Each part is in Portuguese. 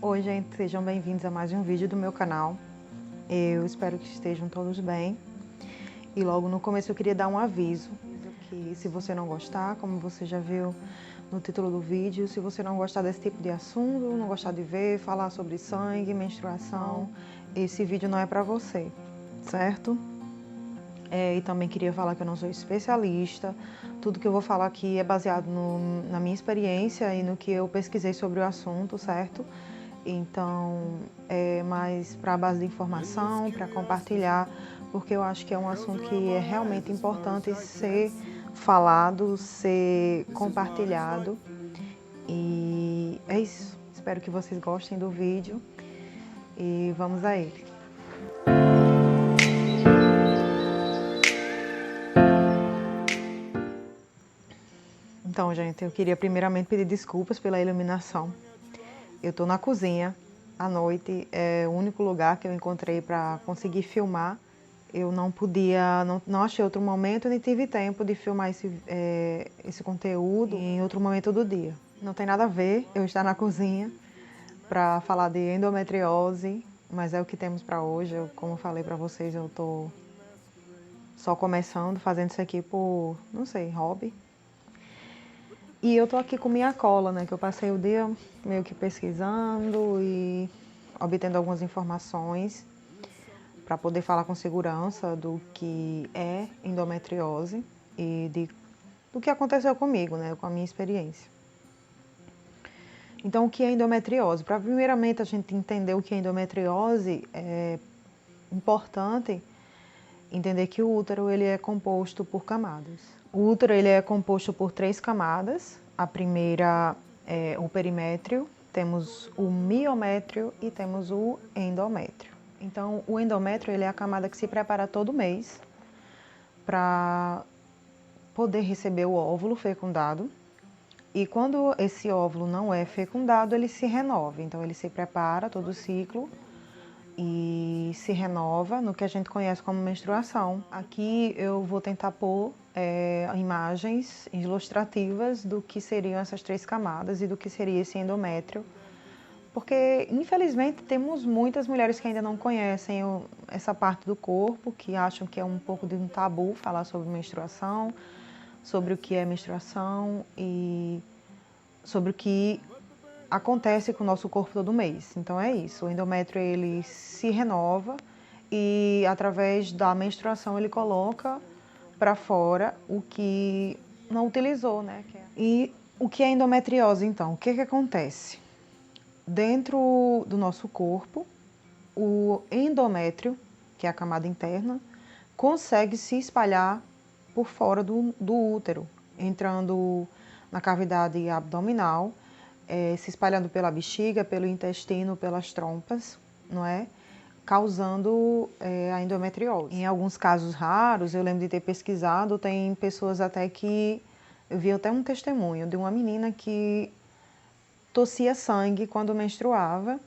Oi, gente, sejam bem-vindos a mais um vídeo do meu canal. Eu espero que estejam todos bem. E logo no começo eu queria dar um aviso, que se você não gostar, como você já viu no título do vídeo, se você não gostar desse tipo de assunto, não gostar de ver, falar sobre sangue, menstruação, esse vídeo não é para você, certo? E também queria falar que eu não sou especialista, tudo que eu vou falar aqui é baseado na minha experiência e no que eu pesquisei sobre o assunto, certo? Então, é mais para a base de informação, para compartilhar, porque eu acho que é um assunto que é realmente importante ser falado, ser compartilhado. E é isso. Espero que vocês gostem do vídeo e vamos a ele. Então, gente, eu queria primeiramente pedir desculpas pela iluminação. Eu estou na cozinha, à noite, é o único lugar que eu encontrei para conseguir filmar. Eu não podia, não achei outro momento, nem tive tempo de filmar esse conteúdo em outro momento do dia. Não tem nada a ver eu estar na cozinha para falar de endometriose, mas é o que temos para hoje. Como eu falei para vocês, eu estou só começando, fazendo isso aqui por, não sei, hobby. E eu tô aqui com minha cola, né, que eu passei o dia meio que pesquisando e obtendo algumas informações para poder falar com segurança do que é endometriose e do que aconteceu comigo, né, com a minha experiência. Então, o que é endometriose? Para primeiramente a gente entender o que é endometriose, é importante entender que o útero ele é composto por camadas. O útero ele é composto por 3 camadas. A primeira é o perimétrio, temos o miométrio e temos o endométrio. Então, o endométrio ele é a camada que se prepara todo mês para poder receber o óvulo fecundado. E quando esse óvulo não é fecundado, ele se renova. Então, ele se prepara todo o ciclo e se renova no que a gente conhece como menstruação. Aqui eu vou tentar pôr imagens ilustrativas do que seriam essas 3 camadas e do que seria esse endométrio, porque infelizmente temos muitas mulheres que ainda não conhecem essa parte do corpo, que acham que é um pouco de um tabu falar sobre menstruação, sobre o que é menstruação e sobre o que acontece com o nosso corpo todo mês. Então é isso, o endométrio ele se renova e através da menstruação ele coloca para fora o que não utilizou, né? E o que é endometriose então? O que acontece? Dentro do nosso corpo, o endométrio, que é a camada interna, consegue se espalhar por fora do útero, entrando na cavidade abdominal, se espalhando pela bexiga, pelo intestino, pelas trompas, não é? Causando a endometriose. Em alguns casos raros, eu lembro de ter pesquisado, tem pessoas até que... Eu vi até um testemunho de uma menina que tossia sangue quando menstruava,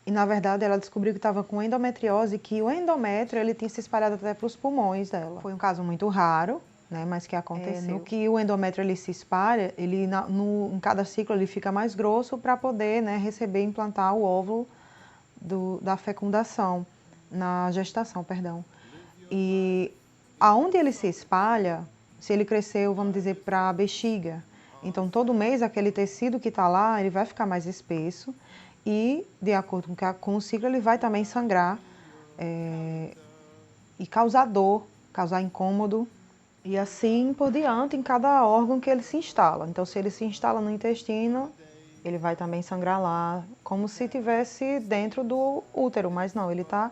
e na verdade ela descobriu que estava com endometriose, que o endométrio ele tinha se espalhado até para os pulmões dela. Foi um caso muito raro, né, mas que aconteceu. No que o endométrio ele se espalha, ele em cada ciclo ele fica mais grosso para poder, né, receber e implantar o óvulo da fecundação, na gestação, perdão. E aonde ele se espalha, se ele cresceu, vamos dizer, para a bexiga, então todo mês aquele tecido que está lá, ele vai ficar mais espesso e, de acordo com o ciclo, ele vai também sangrar e causar dor, causar incômodo e assim por diante em cada órgão que ele se instala. Então se ele se instala no intestino, ele vai também sangrar lá, como se estivesse dentro do útero, mas não, ele está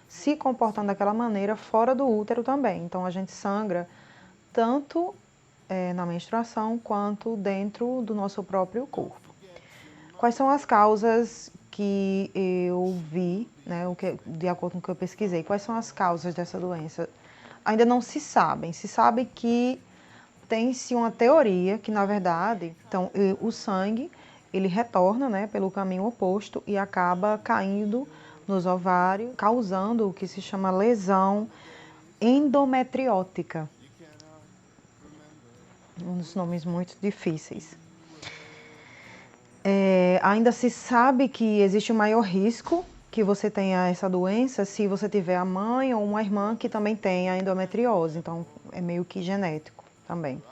se comportando daquela maneira fora do útero também. Então a gente sangra tanto na menstruação quanto dentro do nosso próprio corpo. Quais são as causas que eu vi, né, de acordo com o que eu pesquisei, quais são as causas dessa doença? Ainda não se sabem. Se sabe que tem-se uma teoria que, na verdade, então, o sangue ele retorna, né, pelo caminho oposto e acaba caindo nos ovários, causando o que se chama lesão endometriótica. Um dos nomes muito difíceis. Ainda se sabe que existe um maior risco que você tenha essa doença se você tiver a mãe ou uma irmã que também tenha endometriose, então é meio que genético também.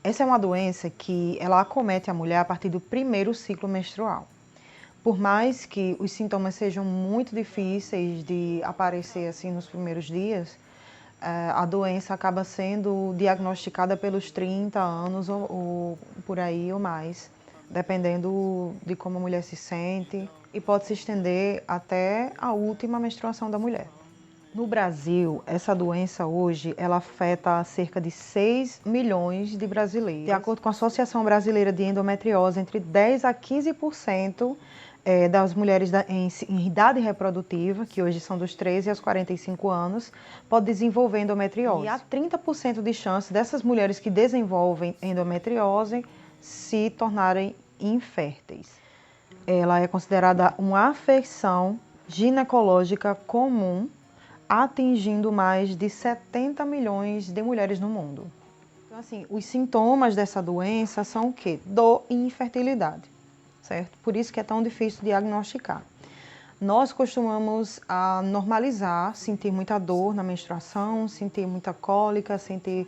Essa é uma doença que ela acomete a mulher a partir do primeiro ciclo menstrual. Por mais que os sintomas sejam muito difíceis de aparecer assim nos primeiros dias, a doença acaba sendo diagnosticada pelos 30 anos ou por aí ou mais, dependendo de como a mulher se sente, e pode se estender até a última menstruação da mulher. No Brasil, essa doença hoje, ela afeta cerca de 6 milhões de brasileiros. De acordo com a Associação Brasileira de Endometriose, entre 10 a 15% das mulheres em idade reprodutiva, que hoje são dos 13 aos 45 anos, pode desenvolver endometriose. E há 30% de chance dessas mulheres que desenvolvem endometriose se tornarem inférteis. Ela é considerada uma afecção ginecológica comum, atingindo mais de 70 milhões de mulheres no mundo. Então, assim, os sintomas dessa doença são o quê? Dor e infertilidade, certo? Por isso que é tão difícil diagnosticar. Nós costumamos normalizar, sentir muita dor na menstruação, sentir muita cólica, ter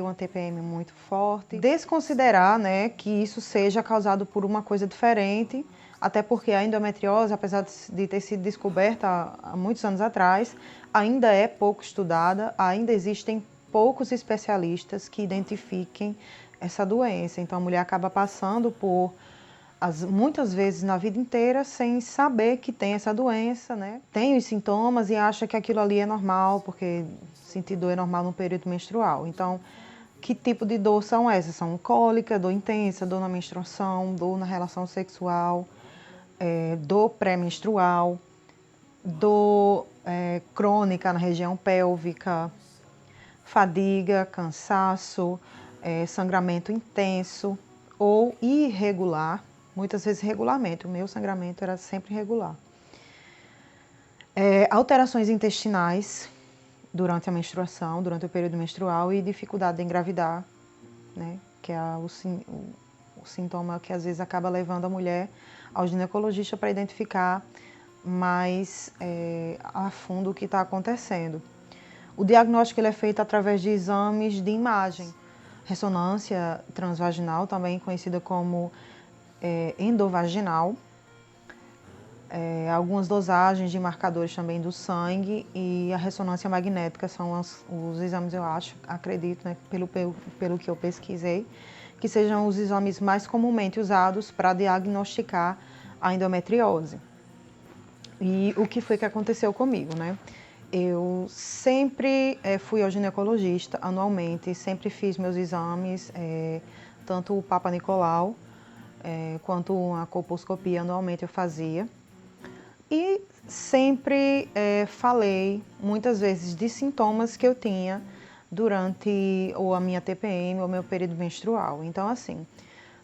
uma TPM muito forte. Desconsiderar, né, que isso seja causado por uma coisa diferente, até porque a endometriose, apesar de ter sido descoberta há muitos anos atrás, ainda é pouco estudada, ainda existem poucos especialistas que identifiquem essa doença. Então a mulher acaba passando por muitas vezes na vida inteira sem saber que tem essa doença, né? Tem os sintomas e acha que aquilo ali é normal, porque sentir dor é normal no período menstrual. Então, que tipo de dor são essas? São cólica, dor intensa, dor na menstruação, dor na relação sexual, dor pré-menstrual, dor crônica na região pélvica, fadiga, cansaço, sangramento intenso ou irregular. Muitas vezes regularmente, o meu sangramento era sempre regular. Alterações intestinais durante a menstruação, durante o período menstrual e dificuldade de engravidar, né? Que é o sintoma que às vezes acaba levando a mulher ao ginecologista para identificar mais a fundo o que está acontecendo. O diagnóstico ele é feito através de exames de imagem. Ressonância transvaginal, também conhecida como endovaginal, algumas dosagens de marcadores também do sangue e a ressonância magnética são os exames, eu acredito, né, pelo que eu pesquisei, que sejam os exames mais comumente usados para diagnosticar a endometriose. E o que foi que aconteceu comigo, né? Eu sempre fui ao ginecologista anualmente, sempre fiz meus exames, tanto o Papa Nicolau, quanto uma colposcopia anualmente eu fazia. E sempre falei, muitas vezes, de sintomas que eu tinha durante ou a minha TPM ou meu período menstrual. Então, assim,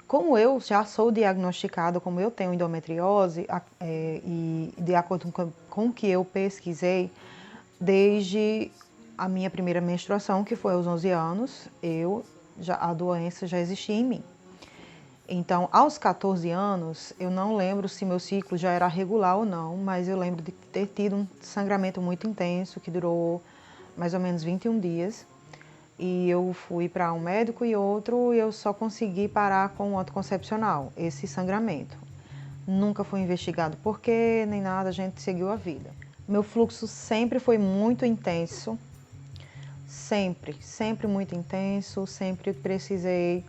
como eu já sou diagnosticada, como eu tenho endometriose, e de acordo com o que eu pesquisei, desde a minha primeira menstruação, que foi aos 11 anos, a doença já existia em mim. Então, aos 14 anos, eu não lembro se meu ciclo já era regular ou não, mas eu lembro de ter tido um sangramento muito intenso, que durou mais ou menos 21 dias. E eu fui para um médico e outro, e eu só consegui parar com o anticoncepcional, esse sangramento. Nunca foi investigado por quê, nem nada, a gente seguiu a vida. Meu fluxo sempre foi muito intenso, sempre muito intenso, sempre precisei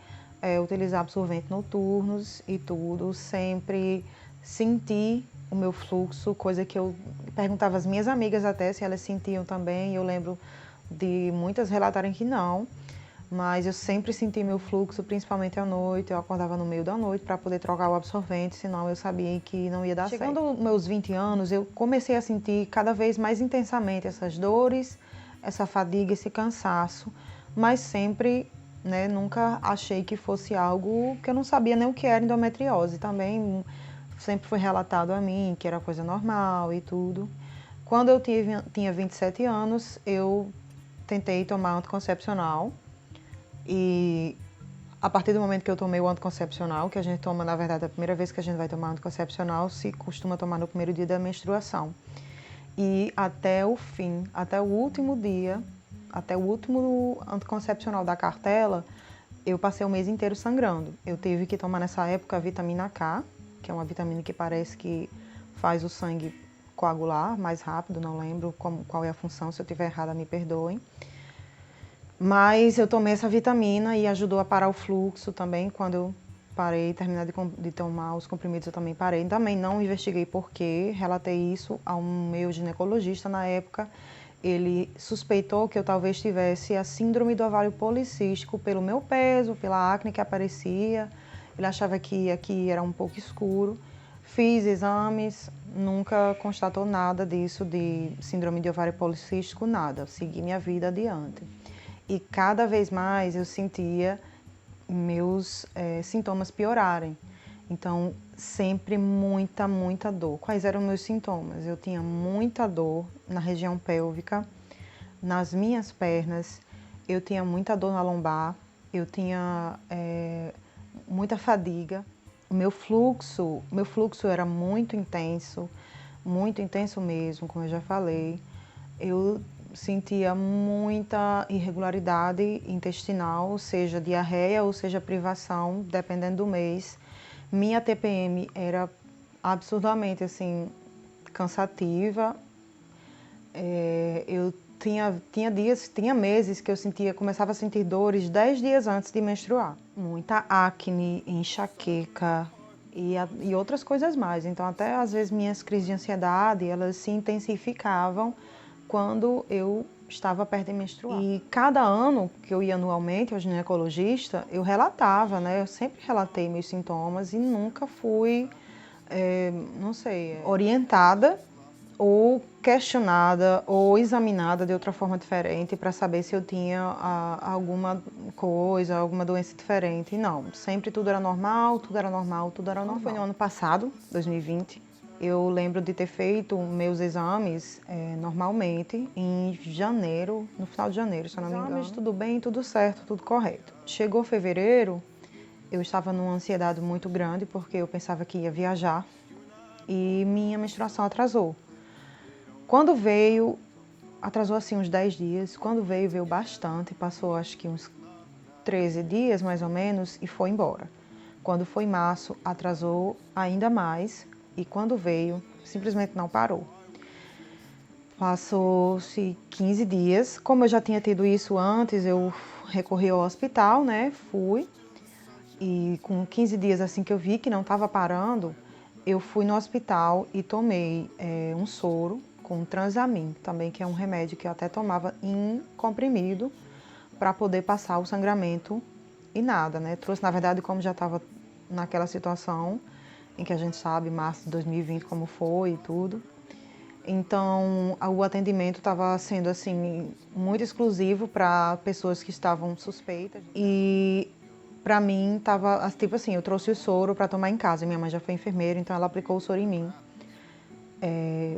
utilizar absorventes noturnos e tudo, sempre senti o meu fluxo, coisa que eu perguntava às minhas amigas até se elas sentiam também, e eu lembro de muitas relatarem que não, mas eu sempre senti meu fluxo, principalmente à noite, eu acordava no meio da noite para poder trocar o absorvente, senão eu sabia que não ia dar certo. Chegando aos meus 20 anos, eu comecei a sentir cada vez mais intensamente essas dores, essa fadiga, esse cansaço, mas sempre, né, nunca achei que fosse algo que eu não sabia nem o que era endometriose. Também sempre foi relatado a mim que era coisa normal e tudo. Quando eu tinha 27 anos, eu tentei tomar anticoncepcional e A partir do momento que eu tomei o anticoncepcional, que a gente toma, na verdade, a primeira vez que a gente vai tomar anticoncepcional, se costuma tomar no primeiro dia da menstruação. E até o fim, até o último dia, até o último anticoncepcional da cartela, eu passei o mês inteiro sangrando. Eu tive que tomar nessa época a vitamina K, que é uma vitamina que parece que faz o sangue coagular mais rápido, não lembro qual é a função, se eu estiver errada me perdoem. Mas eu tomei essa vitamina e ajudou a parar o fluxo também. Quando eu parei, terminar de tomar os comprimidos, eu também parei. Também não investiguei porquê, relatei isso ao meu ginecologista na época. Ele suspeitou que eu talvez tivesse a síndrome do ovário policístico pelo meu peso, pela acne que aparecia. Ele achava que aqui era um pouco escuro. Fiz exames, nunca constatou nada disso de síndrome de ovário policístico, nada. Segui minha vida adiante. E cada vez mais eu sentia meus sintomas piorarem. Então, sempre muita dor. Quais eram meus sintomas? Eu tinha muita dor na região pélvica, nas minhas pernas, eu tinha muita dor na lombar, eu tinha muita fadiga. O meu fluxo era muito intenso mesmo, como eu já falei. Eu sentia muita irregularidade intestinal, seja diarreia ou seja privação, dependendo do mês. Minha TPM era absurdamente assim, cansativa. Eu tinha meses que eu começava a sentir dores 10 dias antes de menstruar. Muita acne, enxaqueca e outras coisas mais. Então até às vezes minhas crises de ansiedade, elas se intensificavam quando eu estava perto de menstruar. E cada ano que eu ia anualmente ao ginecologista, eu relatava, né? Eu sempre relatei meus sintomas e nunca fui, orientada ou questionada ou examinada de outra forma diferente para saber se eu tinha alguma coisa, alguma doença diferente. Não, sempre tudo era normal, tudo era normal, tudo era normal. Foi no ano passado, 2020, eu lembro de ter feito meus exames normalmente em janeiro, no final de janeiro, se eu não me engano. Tudo bem, tudo certo, tudo correto. Chegou fevereiro, eu estava numa ansiedade muito grande porque eu pensava que ia viajar e minha menstruação atrasou. Quando veio, atrasou assim uns 10 dias, quando veio bastante, passou acho que uns 13 dias mais ou menos e foi embora. Quando foi março, atrasou ainda mais e quando veio, simplesmente não parou. Passou-se 15 dias, como eu já tinha tido isso antes, eu recorri ao hospital, né, fui e com 15 dias assim que eu vi que não estava parando, eu fui no hospital e tomei um soro com Transamin, também que é um remédio que eu até tomava em comprimido para poder passar o sangramento e nada, né? Trouxe, na verdade, como já estava naquela situação em que a gente sabe, março de 2020, como foi e tudo. Então, o atendimento estava sendo, assim, muito exclusivo para pessoas que estavam suspeitas. E, para mim, estava, tipo assim, eu trouxe o soro para tomar em casa. Minha mãe já foi enfermeira, então ela aplicou o soro em mim.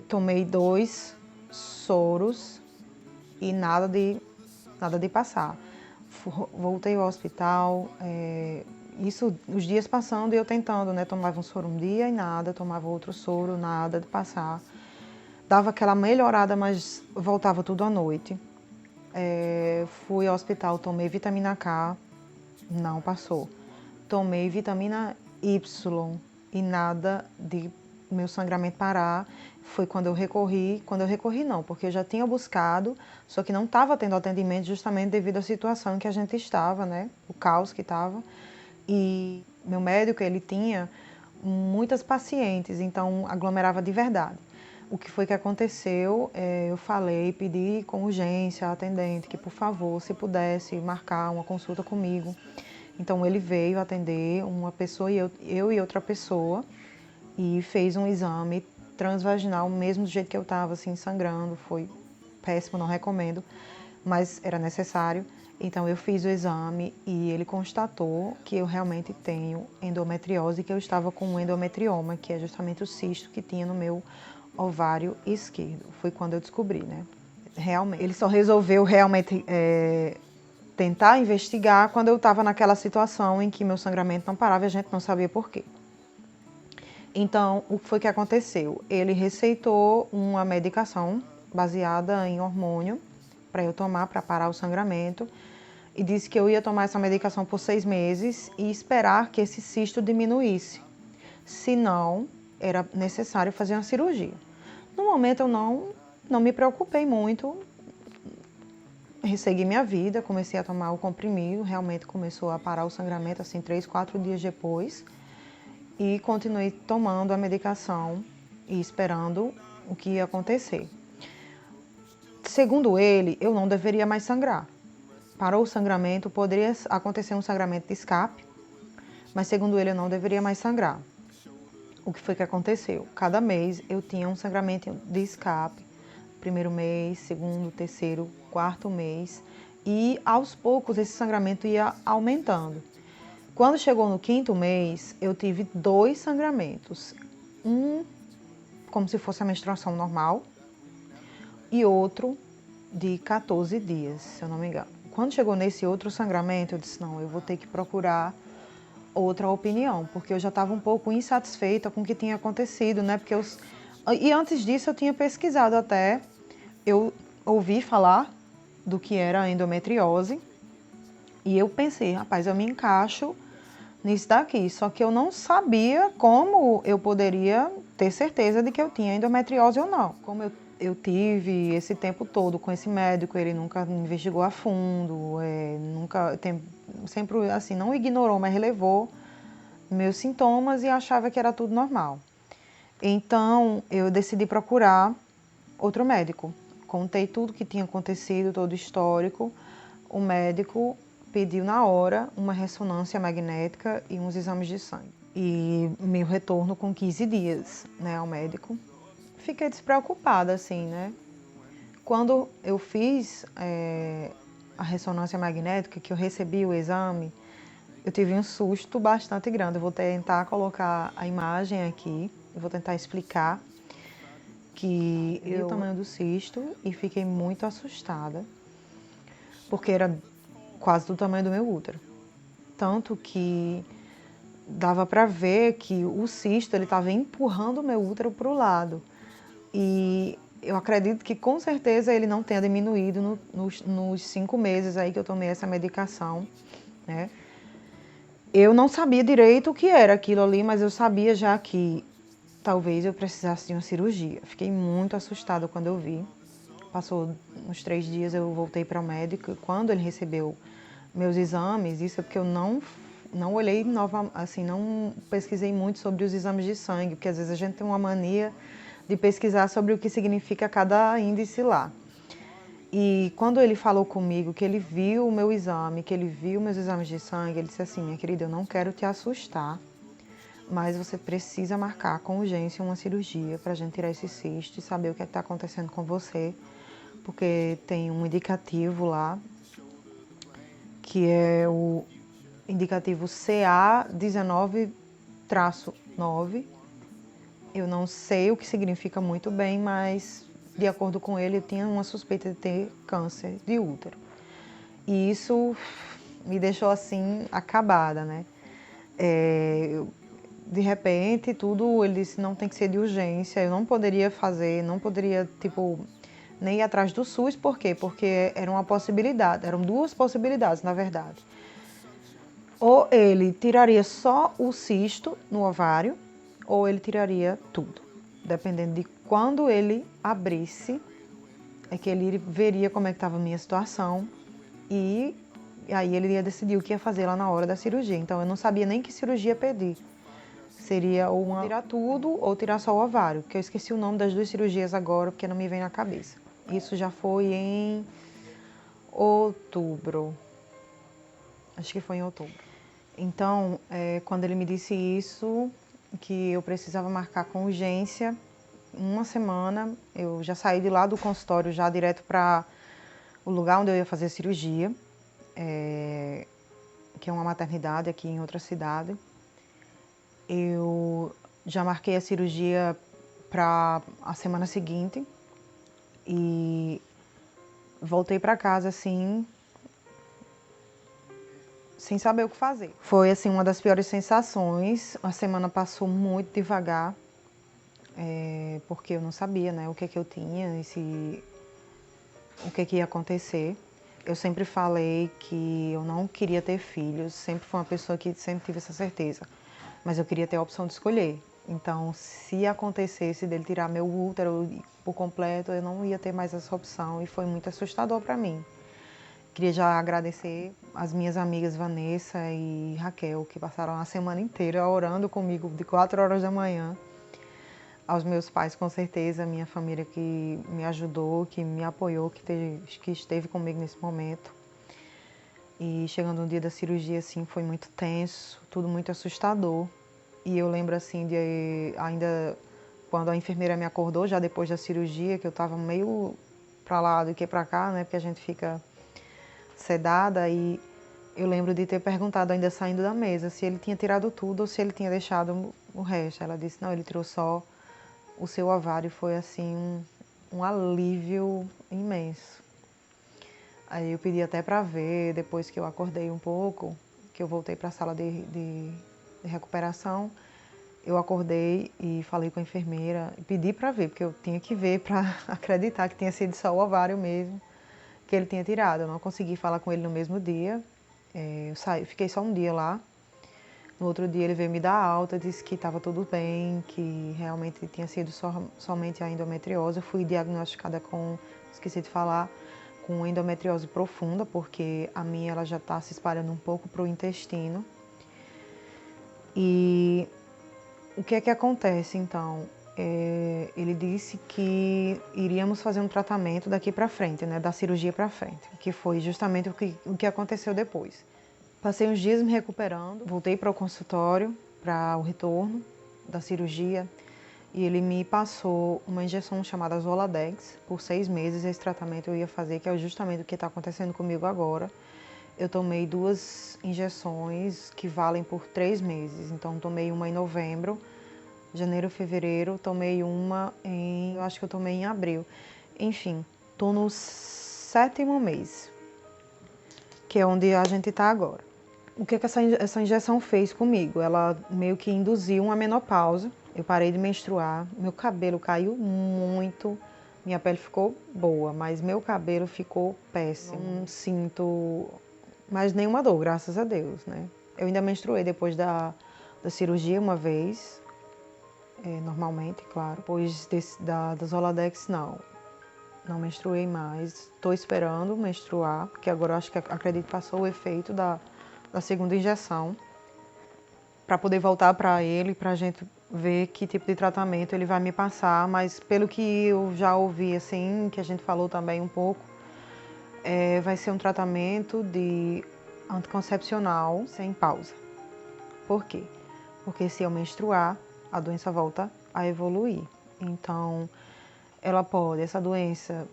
Tomei 2 soros e nada de passar. Voltei ao hospital, isso os dias passando e eu tentando, né? Tomava um soro um dia e nada, tomava outro soro, nada de passar. Dava aquela melhorada, mas voltava tudo à noite. Fui ao hospital, tomei vitamina K, não passou. Tomei vitamina Y e nada de meu sangramento parar. Foi quando eu recorri não, porque eu já tinha buscado, só que não estava tendo atendimento justamente devido à situação em que a gente estava, né? O caos que estava. E meu médico, ele tinha muitas pacientes, então aglomerava de verdade. O que foi que aconteceu? Eu falei, pedi com urgência à atendente que, por favor, se pudesse marcar uma consulta comigo. Então ele veio atender uma pessoa, eu e outra pessoa, e fez um exame transvaginal, mesmo do jeito que eu estava, assim, sangrando. Foi péssimo, não recomendo, mas era necessário. Então eu fiz o exame e ele constatou que eu realmente tenho endometriose, que eu estava com um endometrioma, que é justamente o cisto que tinha no meu ovário esquerdo. Foi quando eu descobri, né? Realmente, ele só resolveu realmente tentar investigar quando eu estava naquela situação em que meu sangramento não parava e a gente não sabia por quê. Então, o que foi que aconteceu? Ele receitou uma medicação baseada em hormônio para eu tomar para parar o sangramento e disse que eu ia tomar essa medicação por 6 meses e esperar que esse cisto diminuísse. Se não, era necessário fazer uma cirurgia. No momento eu não me preocupei muito, ressegui minha vida, comecei a tomar o comprimido, realmente começou a parar o sangramento assim 3, 4 dias depois e continuei tomando a medicação e esperando o que ia acontecer. Segundo ele, eu não deveria mais sangrar. Parou o sangramento, poderia acontecer um sangramento de escape, mas segundo ele eu não deveria mais sangrar. O que foi que aconteceu? Cada mês eu tinha um sangramento de escape, primeiro mês, segundo, terceiro, quarto mês, e aos poucos esse sangramento ia aumentando. Quando chegou no quinto mês, eu tive 2 sangramentos, um como se fosse a menstruação normal e outro de 14 dias, se eu não me engano. Quando chegou nesse outro sangramento, eu disse, não, eu vou ter que procurar outra opinião, porque eu já estava um pouco insatisfeita com o que tinha acontecido, né? E antes disso eu tinha pesquisado até, eu ouvi falar do que era a endometriose e eu pensei, rapaz, eu me encaixo nisso daqui, só que eu não sabia como eu poderia ter certeza de que eu tinha endometriose ou não. Como eu tive esse tempo todo com esse médico, ele nunca me investigou a fundo, sempre assim, não ignorou, mas relevou meus sintomas e achava que era tudo normal. Então, eu decidi procurar outro médico. Contei tudo que tinha acontecido, todo o histórico. O médico pediu na hora uma ressonância magnética e uns exames de sangue. E meu retorno com 15 dias, né, ao médico. Fiquei despreocupada, assim, né? Quando eu fiz a ressonância magnética, que eu recebi o exame, eu tive um susto bastante grande. Eu vou tentar colocar a imagem aqui, eu vou tentar explicar que eu vi o tamanho do cisto e fiquei muito assustada, porque era quase do tamanho do meu útero. Tanto que dava para ver que o cisto ele estava empurrando o meu útero para o lado. E eu acredito que com certeza ele não tenha diminuído nos 5 meses aí que eu tomei essa medicação, né? Eu não sabia direito o que era aquilo ali, mas eu sabia já que talvez eu precisasse de uma cirurgia. Fiquei muito assustada quando eu vi. Passou uns 3 dias, eu voltei para o médico. Quando ele recebeu meus exames, isso é porque eu não olhei assim, não pesquisei muito sobre os exames de sangue, porque às vezes a gente tem uma mania de pesquisar sobre o que significa cada índice lá. E quando ele falou comigo, que ele viu o meu exame, que ele viu meus exames de sangue, ele disse assim, minha querida, eu não quero te assustar, mas você precisa marcar com urgência uma cirurgia para a gente tirar esse cisto e saber o que está acontecendo com você, porque tem um indicativo lá, que é o indicativo CA19-9. Eu não sei o que significa muito bem, mas de acordo com ele, eu tinha uma suspeita de ter câncer de útero. E isso me deixou assim, acabada, né? De repente, tudo, ele disse, não tem que ser de urgência, eu não poderia fazer, não poderia, tipo, nem ir atrás do SUS, por quê? Porque era uma possibilidade, eram 2 possibilidades, na verdade. Ou ele tiraria só o cisto no ovário, ou ele tiraria tudo. Dependendo de quando ele abrisse, é que ele veria como é que estava a minha situação e aí ele ia decidir o que ia fazer lá na hora da cirurgia. Então eu não sabia nem que cirurgia pedir. Seria ou tirar tudo ou tirar só o ovário, que eu esqueci o nome das 2 cirurgias agora, porque não me vem na cabeça. Isso já foi em outubro. Acho que foi em outubro. Então, quando ele me disse isso, que eu precisava marcar com urgência, uma semana, eu já saí de lá do consultório, já direto para o lugar onde eu ia fazer a cirurgia, que é uma maternidade aqui em outra cidade. Eu já marquei a cirurgia para a semana seguinte e voltei para casa assim, sem saber o que fazer. Foi assim uma das piores sensações. A semana passou muito devagar, porque eu não sabia, né, o que eu tinha e o que ia acontecer. Eu sempre falei que eu não queria ter filhos, sempre fui uma pessoa que sempre tive essa certeza, mas eu queria ter a opção de escolher. Então, se acontecesse dele tirar meu útero por completo, eu não ia ter mais essa opção e foi muito assustador para mim. Queria já agradecer as minhas amigas Vanessa e Raquel, que passaram a semana inteira orando comigo de 4 horas da manhã. Aos meus pais, com certeza, a minha família que me ajudou, que me apoiou, que esteve comigo nesse momento. E chegando no dia da cirurgia, assim, foi muito tenso, tudo muito assustador. E eu lembro, assim, de ainda quando a enfermeira me acordou, já depois da cirurgia, que eu estava meio para lá do que para cá, né, porque a gente fica sedada, e eu lembro de ter perguntado, ainda saindo da mesa, se ele tinha tirado tudo ou se ele tinha deixado o resto. Ela disse, não, ele tirou só o seu ovário. Foi assim um alívio imenso. Aí eu pedi até para ver, depois que eu acordei um pouco, que eu voltei para a sala de recuperação, eu acordei e falei com a enfermeira, e pedi para ver, porque eu tinha que ver para acreditar que tinha sido só o ovário mesmo que ele tinha tirado. Eu não consegui falar com ele no mesmo dia, eu fiquei só um dia lá. No outro dia ele veio me dar alta, disse que estava tudo bem, que realmente tinha sido somente a endometriose. Eu fui diagnosticada com, esqueci de falar, com endometriose profunda, porque a minha ela já está se espalhando um pouco para o intestino. E o que é que acontece então? Ele disse que iríamos fazer um tratamento daqui para frente, né, da cirurgia para frente, que foi justamente o que aconteceu depois. Passei uns dias me recuperando, voltei para o consultório, para o retorno da cirurgia, e ele me passou uma injeção chamada Zoladex por 6 meses. Esse tratamento eu ia fazer, que é justamente o que está acontecendo comigo agora. Eu tomei 2 injeções que valem por 3 meses, então tomei uma em novembro, janeiro, fevereiro, tomei uma eu acho que eu tomei em abril. Enfim, estou no 7º mês, que é onde a gente está agora. O que essa injeção fez comigo? Ela meio que induziu uma menopausa. Eu parei de menstruar, meu cabelo caiu muito, minha pele ficou boa, mas meu cabelo ficou péssimo. Não sinto mais nenhuma dor, graças a Deus, né? Eu ainda menstruei depois da cirurgia uma vez, normalmente, claro. Depois da Zoladex, não menstruei mais. Estou esperando menstruar, porque agora eu acho que acredito que passou o efeito da segunda injeção, para poder voltar para ele, para a gente ver que tipo de tratamento ele vai me passar. Mas pelo que eu já ouvi, assim, que a gente falou também um pouco, vai ser um tratamento de anticoncepcional sem pausa. Por quê? Porque se eu menstruar, a doença volta a evoluir. Então, essa doença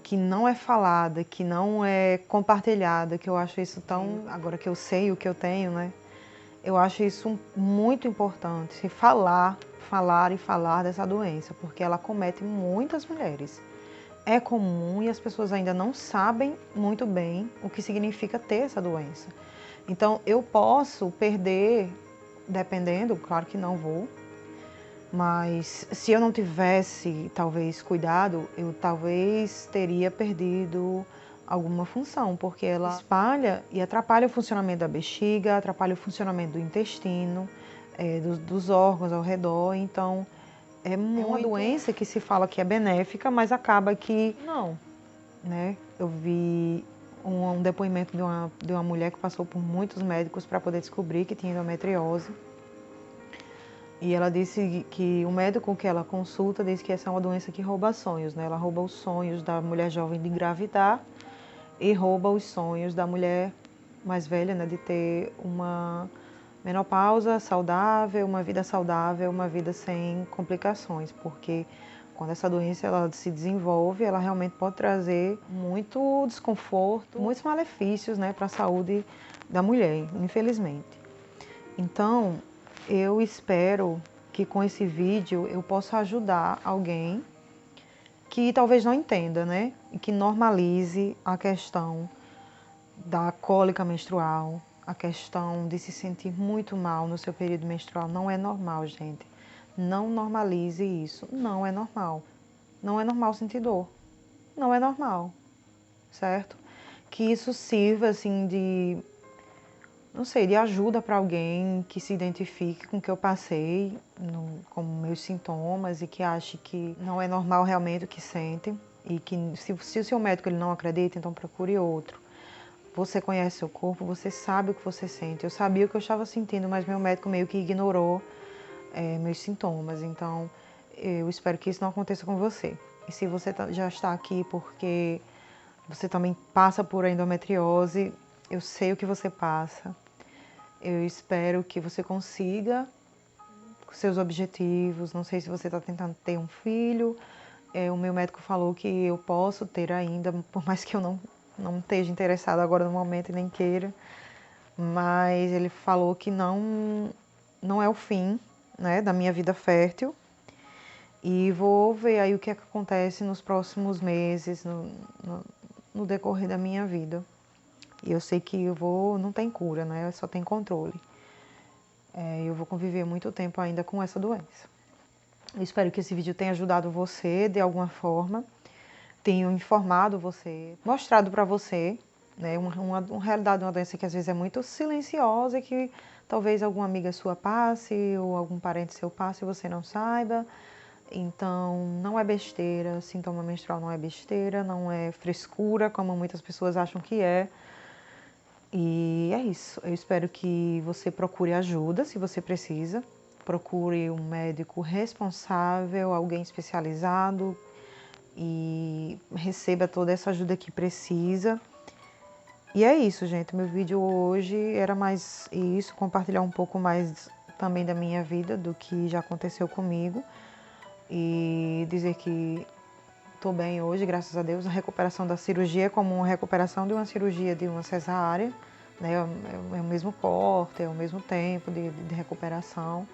que não é falada, que não é compartilhada, que eu acho isso tão... Agora que eu sei o que eu tenho, né? Eu acho isso muito importante, se falar e falar dessa doença, porque ela acomete muitas mulheres. É comum e as pessoas ainda não sabem muito bem o que significa ter essa doença. Então, eu posso perder, dependendo, claro que não vou, mas se eu não tivesse, talvez, cuidado, eu talvez teria perdido alguma função, porque ela espalha e atrapalha o funcionamento da bexiga, atrapalha o funcionamento do intestino, dos órgãos ao redor. Então, é uma doença que se fala que é benéfica, mas acaba que não, né? Eu vi um depoimento de uma mulher que passou por muitos médicos para poder descobrir que tinha endometriose. E ela disse que o médico que ela consulta diz que essa é uma doença que rouba sonhos, né? Ela rouba os sonhos da mulher jovem de engravidar e rouba os sonhos da mulher mais velha, né? De ter uma menopausa saudável, uma vida sem complicações, porque quando essa doença ela se desenvolve, ela realmente pode trazer muito desconforto, muitos malefícios, né, para a saúde da mulher, infelizmente. Então, eu espero que com esse vídeo eu possa ajudar alguém que talvez não entenda, né? E que normalize a questão da cólica menstrual, a questão de se sentir muito mal no seu período menstrual. Não é normal, gente. Não normalize isso. Não é normal. Não é normal sentir dor. Não é normal, certo? Que isso sirva, assim, de, não sei, de ajuda para alguém que se identifique com o que eu passei, como meus sintomas, e que ache que não é normal realmente o que sente, e que se o seu médico ele não acredita, então procure outro. Você conhece seu corpo, você sabe o que você sente. Eu sabia o que eu estava sentindo, mas meu médico meio que ignorou meus sintomas. Então, eu espero que isso não aconteça com você. E se você já está aqui porque você também passa por endometriose, eu sei o que você passa. Eu espero que você consiga seus objetivos. Não sei se você está tentando ter um filho. O meu médico falou que eu posso ter ainda, por mais que eu não esteja interessada agora no momento e nem queira. Mas ele falou que não é o fim, né, da minha vida fértil. E vou ver aí o que acontece nos próximos meses, no decorrer da minha vida. E eu sei que não tem cura, né? Só tem controle. Eu vou conviver muito tempo ainda com essa doença. Eu espero que esse vídeo tenha ajudado você de alguma forma, tenha informado você, mostrado para você, né, uma realidade de uma doença que às vezes é muito silenciosa e que talvez alguma amiga sua passe ou algum parente seu passe e você não saiba. Então, não é besteira, sintoma menstrual não é besteira, não é frescura, como muitas pessoas acham que é. E é isso. Eu espero que você procure ajuda, se você precisa. Procure um médico responsável, alguém especializado e receba toda essa ajuda que precisa. E é isso, gente. Meu vídeo hoje era mais isso, compartilhar um pouco mais também da minha vida, do que já aconteceu comigo. E dizer que estou bem hoje, graças a Deus. A recuperação da cirurgia é como uma recuperação de uma cirurgia de uma cesárea, né? É o mesmo corte, é o mesmo tempo de recuperação.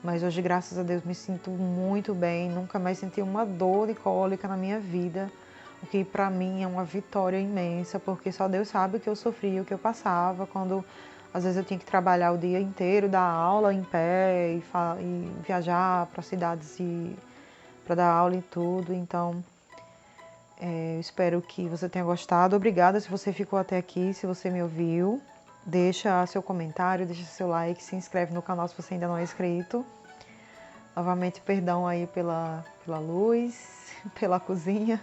Mas hoje, graças a Deus, me sinto muito bem. Nunca mais senti uma dor de cólica na minha vida, o que para mim é uma vitória imensa, porque só Deus sabe o que eu sofria, o que eu passava quando às vezes eu tinha que trabalhar o dia inteiro, dar aula em pé e viajar para cidades para dar aula e tudo. Então, eu espero que você tenha gostado. Obrigada se você ficou até aqui, se você me ouviu. Deixa seu comentário, deixa seu like, se inscreve no canal se você ainda não é inscrito. Novamente, perdão aí pela luz, pela cozinha.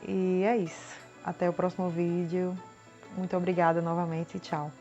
E é isso. Até o próximo vídeo. Muito obrigada novamente e tchau.